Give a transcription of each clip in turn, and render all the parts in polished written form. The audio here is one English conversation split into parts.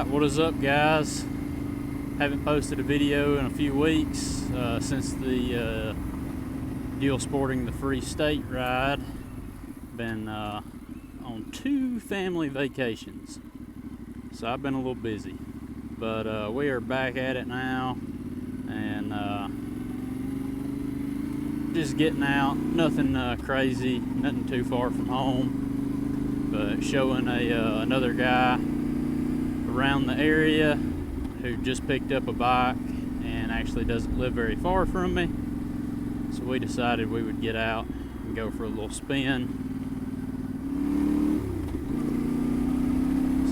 What is up, guys? Haven't posted a video in a few weeks since the Dualsporting the Free State ride. Been on 2 family vacations, so I've been a little busy, but we are back at it now, and just getting out. Nothing crazy, nothing too far from home, but showing another guy around the area who just picked up a bike and actually doesn't live very far from me. So we decided we would get out and go for a little spin.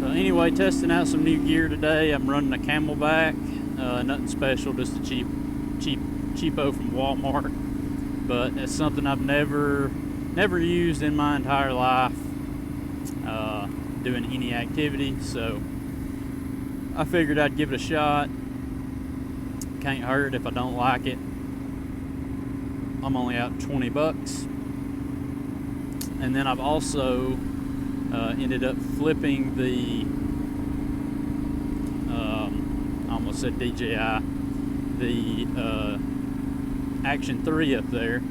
So anyway, testing out some new gear today. I'm running a Camelback, nothing special, just a cheapo from Walmart. But it's something I've never used in my entire life, doing any activity. So I figured I'd give it a shot. Can't hurt if I don't like it. I'm only out 20 bucks. And then I've also ended up flipping the, I almost said DJI, the Action 3 up there.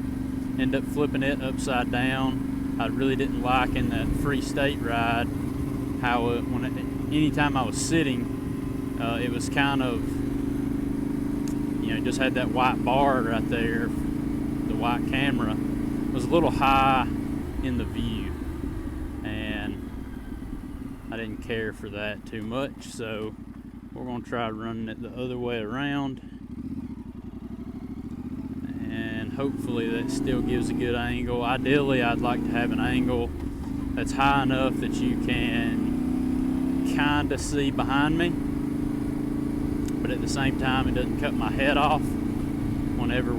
Ended up flipping it upside down. I really didn't like in that Free State ride how anytime I was sitting, it was kind of, just had that white bar right there. The white camera was a little high in the view, and I didn't care for that too much, so we're going to try running it the other way around, and hopefully that still gives a good angle. Ideally, I'd like to have an angle that's high enough that you can kind of see behind me, but at the same time it doesn't cut my head off whenever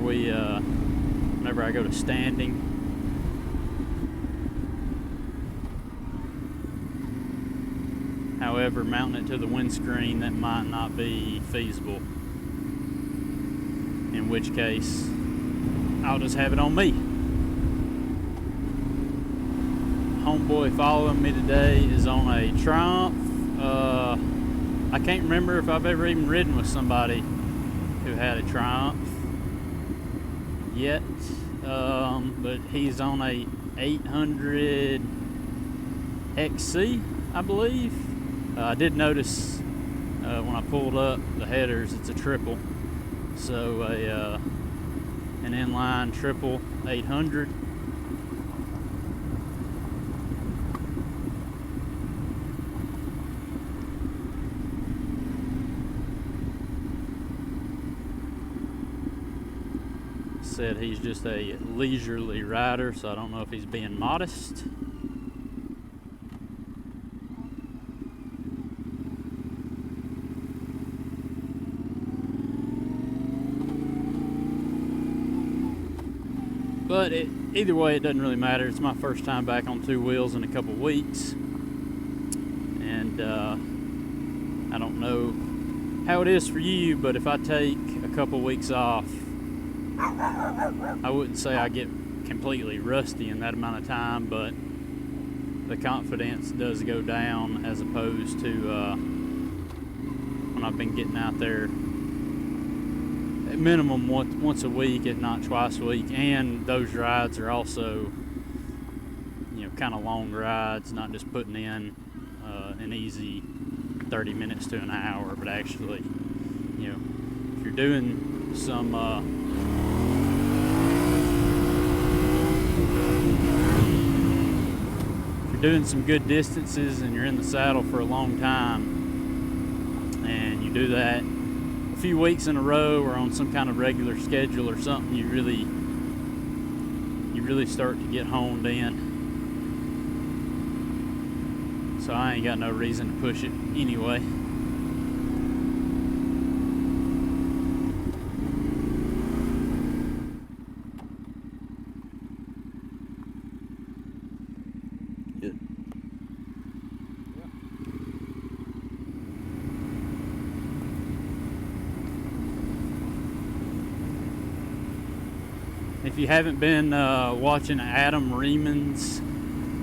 I go to standing. However, mounting it to the windscreen, that might not be feasible, in which case I'll just have it on me. Homeboy following me today is on a Triumph. I can't remember if I've ever even ridden with somebody who had a Triumph yet, but he's on a 800 XC, I believe. I did notice when I pulled up the headers, it's a triple, so an inline triple 800. Said he's just a leisurely rider, so I don't know if he's being modest. But either way, it doesn't really matter. It's my first time back on 2 wheels in a couple weeks, and I don't know how it is for you, but if I take a couple weeks off, I wouldn't say I get completely rusty in that amount of time, but the confidence does go down as opposed to when I've been getting out there at minimum once a week, if not twice a week. And those rides are also, kind of long rides, not just putting in an easy 30 minutes to an hour, but actually, if you're doing some doing some good distances and you're in the saddle for a long time, and you do that a few weeks in a row or on some kind of regular schedule or something, you really start to get honed in. So I ain't got no reason to push it anyway. If you haven't been watching Adam Reeman's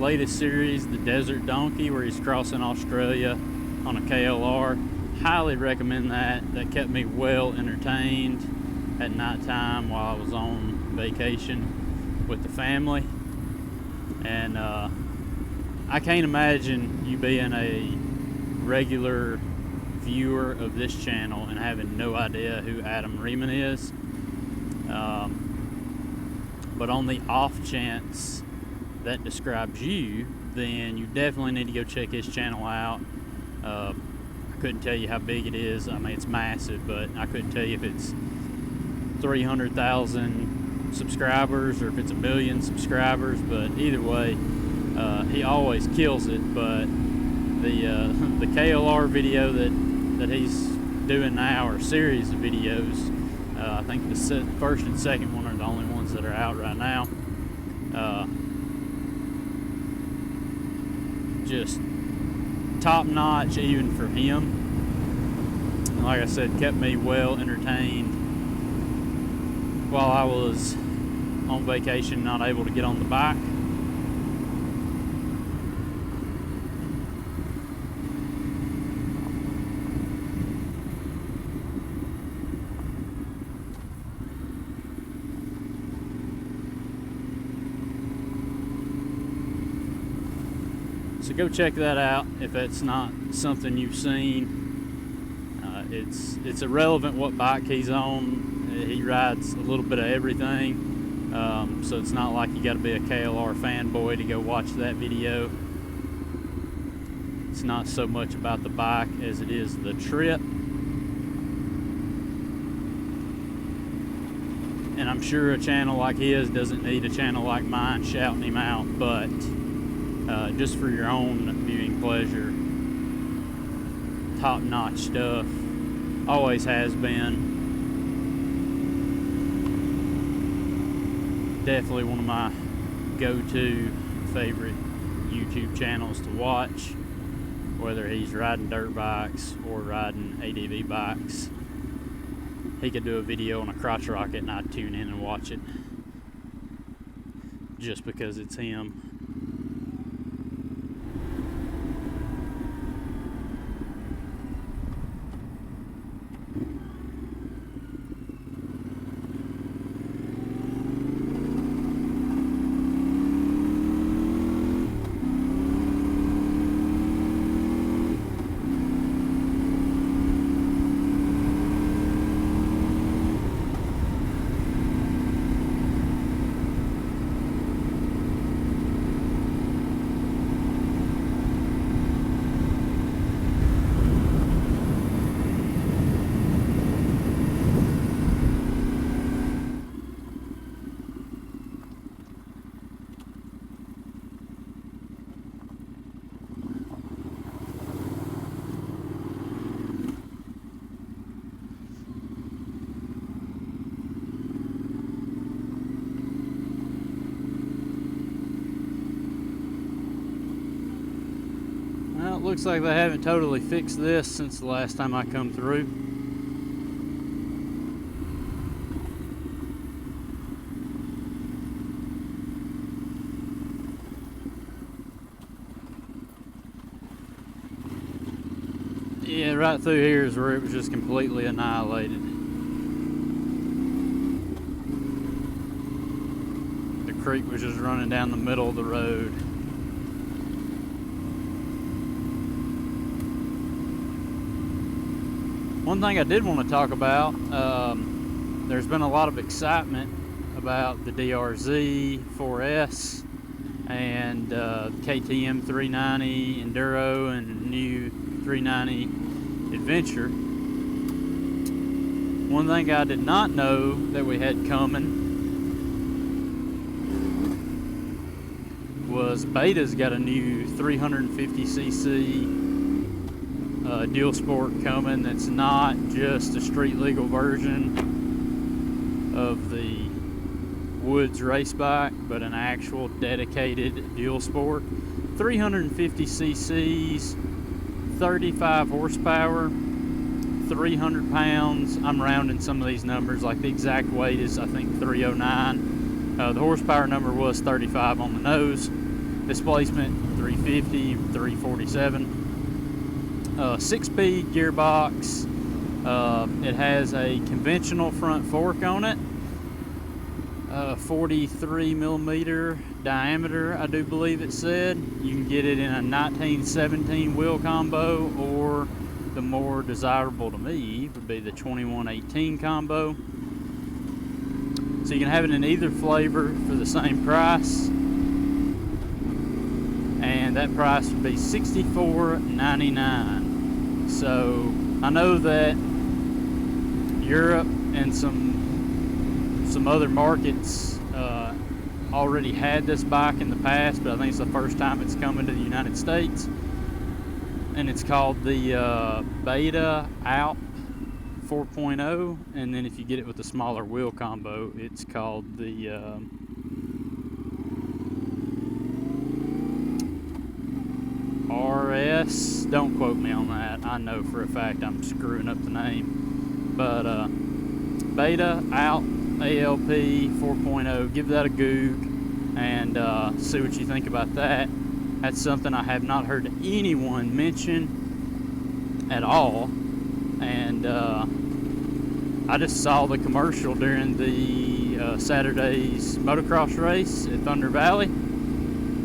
latest series, The Desert Donkey, where he's crossing Australia on a KLR, highly recommend that. That kept me well entertained at nighttime while I was on vacation with the family. And I can't imagine you being a regular viewer of this channel and having no idea who Adam Riemann is. But on the off chance that describes you, then you definitely need to go check his channel out. I couldn't tell you how big it is. I mean, it's massive, but I couldn't tell you if it's 300,000 subscribers or if it's 1 million subscribers, but either way, he always kills it. But the KLR video that he's doing now, or series of videos, I think the first and second one are the only ones that are out right now. Just top notch even for him. And like I said, kept me well entertained while I was on vacation, not able to get on the bike. So go check that out if that's not something you've seen. It's irrelevant what bike he's on. He rides a little bit of everything. So it's not like you got to be a KLR fanboy to go watch that video. It's not so much about the bike as it is the trip. And I'm sure a channel like his doesn't need a channel like mine shouting him out, but just for your own viewing pleasure, top-notch stuff. Always has been. Definitely one of my go-to favorite YouTube channels to watch, whether he's riding dirt bikes or riding ADV bikes. He could do a video on a crotch rocket and I'd tune in and watch it just because it's him. Looks like they haven't totally fixed this since the last time I come through. Yeah, right through here is where it was just completely annihilated. The creek was just running down the middle of the road. One thing I did want to talk about, there's been a lot of excitement about the DRZ 4S and KTM 390 Enduro and new 390 Adventure. One thing I did not know that we had coming was Beta's got a new 350cc Dualsport coming that's not just a street legal version of the Woods race bike, but an actual dedicated Dualsport. 350 cc's, 35 horsepower, 300 pounds. I'm rounding some of these numbers, like the exact weight is I think 309. The horsepower number was 35 on the nose. Displacement 350, 347. 6-speed gearbox. It has a conventional front fork on it, 43 millimeter diameter, I do believe it said. You can get it in a 1917 wheel combo, or the more desirable to me would be the 2118 combo. So you can have it in either flavor for the same price, and that price would be $64.99. So I know that Europe and some other markets already had this bike in the past, but I think it's the first time it's coming to the United States. And it's called the Beta Alp 4.0, and then if you get it with the smaller wheel combo, it's called the RS. Don't quote me on that. I know for a fact I'm screwing up the name, but Beta Alp ALP 4.0. Give that a goog and see what you think about that. That's something I have not heard anyone mention at all, and I just saw the commercial during the Saturday's motocross race at Thunder Valley,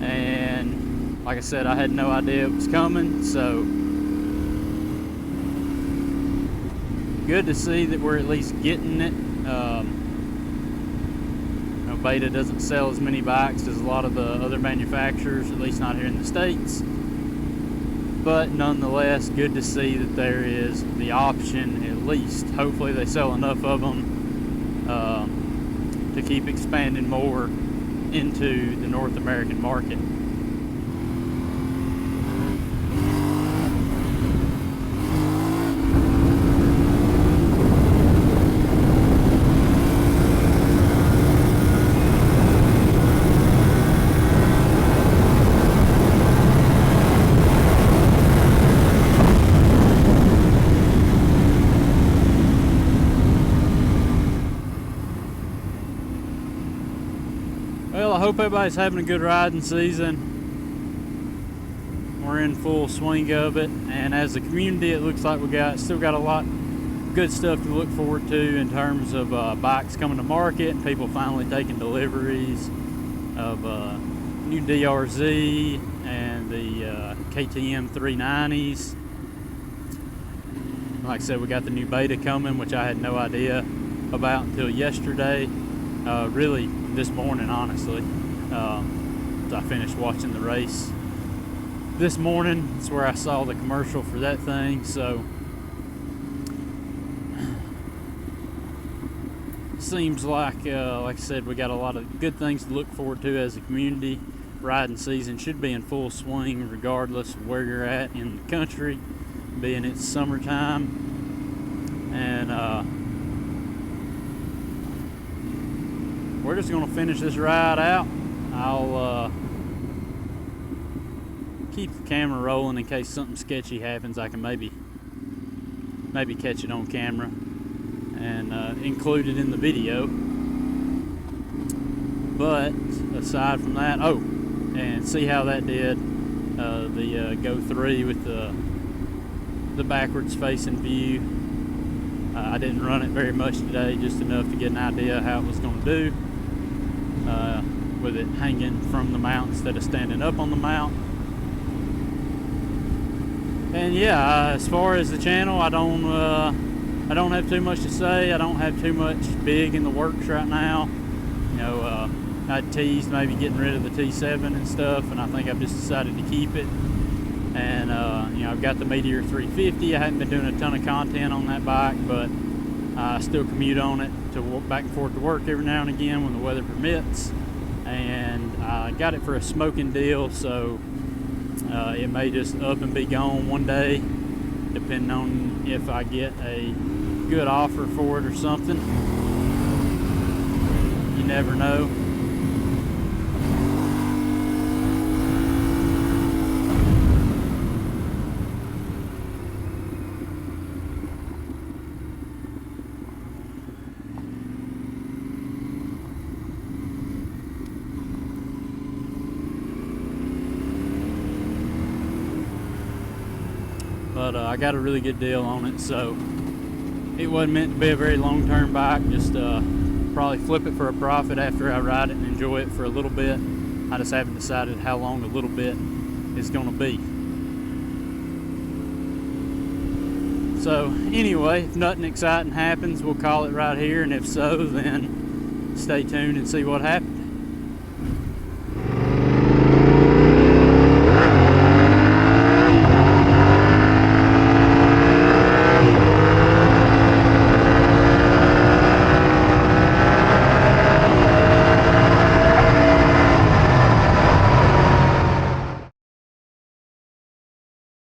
and like I said, I had no idea it was coming, so good to see that we're at least getting it. Beta doesn't sell as many bikes as a lot of the other manufacturers, at least not here in the States, but nonetheless good to see that there is the option, at least. Hopefully they sell enough of them to keep expanding more into the North American market. Well, I hope everybody's having a good riding season. We're in full swing of it, and as a community it looks like we still got a lot of good stuff to look forward to in terms of bikes coming to market and people finally taking deliveries of new DRZ and the KTM 390s. Like I said, we got the new Beta coming, which I had no idea about until yesterday. Really this morning, honestly. I finished watching the race this morning. That's where I saw the commercial for that thing. So seems like I said, we got a lot of good things to look forward to as a community. Riding season should be in full swing regardless of where you're at in the country, being it's summertime. And we're just going to finish this ride out. I'll keep the camera rolling in case something sketchy happens. I can maybe catch it on camera and include it in the video. But aside from that, oh, and see how that did. The Go 3 with the backwards facing view. I didn't run it very much today, just enough to get an idea how it was going to do. With it hanging from the mount instead of standing up on the mount. And yeah, as far as the channel, I don't have too much to say. I don't have too much big in the works right now. You know, I teased maybe getting rid of the T7 and stuff, and I think I've just decided to keep it. And you know, I've got the Meteor 350. I haven't been doing a ton of content on that bike, but I still commute on it to walk back and forth to work every now and again when the weather permits. And I got it for a smoking deal, so it may just up and be gone one day, depending on if I get a good offer for it or something. You never know. but I got a really good deal on it, so it wasn't meant to be a very long-term bike. Just probably flip it for a profit after I ride it and enjoy it for a little bit. I just haven't decided how long a little bit is going to be. So anyway, if nothing exciting happens, we'll call it right here, and if so, then stay tuned and see what happens.